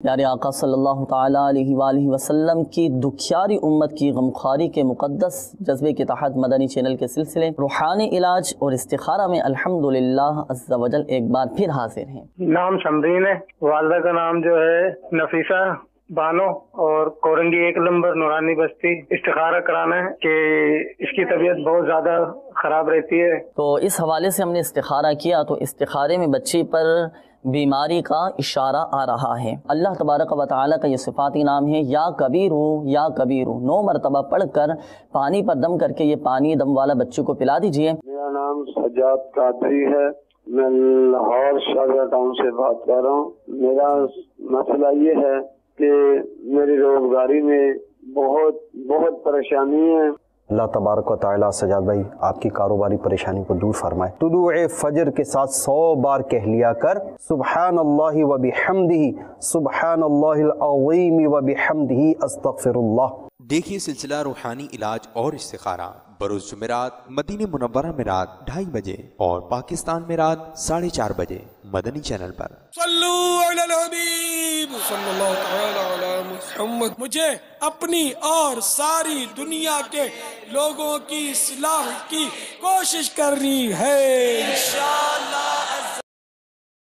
پیارے آقا صلی اللہ تعالیٰ علیہ وآلہ وسلم کی دکھیاری امت کی غمخواری کے مقدس جذبے کے تحت مدنی چینل کے سلسلے روحانی علاج اور استخارہ میں الحمدللہ عز و جل ایک بار پھر حاضر ہیں۔ نام شمرین ہے، والدہ کا نام جو ہے نفیسہ بانو، اور کورنگی 1 نمبر نورانی بستی۔ استخارہ کرانا ہے کہ اس کی طبیعت بہت زیادہ خراب رہتی ہے۔ تو اس حوالے سے ہم نے استخارہ کیا تو استخارے میں بچے پر بیماری کا اشارہ آ رہا ہے۔ اللہ تبارک و تعالیٰ کا یہ صفاتی نام ہے یا کبیر، یا کبیر 9 مرتبہ پڑھ کر پانی پر دم کر کے یہ پانی دم والا بچے کو پلا دیجئے۔ میرا نام سجاد قادری ہے، میں لاہور شاہجہاں ٹاؤن سے بات کر رہا ہوں۔ میرا مسئلہ یہ ہے کہ میری روزگاری میں بہت پریشانی ہے۔ اللہ تبارک و تعالیٰ سجاد بھائی آپ کی کاروباری پریشانی کو دور فرمائے۔ طلوع فجر کے ساتھ 100 بار کہہ لیا کر سبحان اللہ و بحمدہ، سبحان اللہ العظیم و بحمدہ، استغفر اللہ۔ دیکھیے سلسلہ روحانی علاج اور استخارہ بروز جمعرات مدینہ منورہ میں رات 2:30 بجے اور پاکستان میں رات 4:30 بجے مدنی چینل پر۔ صلو علی الحبیب صلی اللہ تعالی علی محمد۔ مجھے اپنی اور ساری دنیا کے لوگوں کی اصلاح کی کوشش کرنی ہے انشاءاللہ۔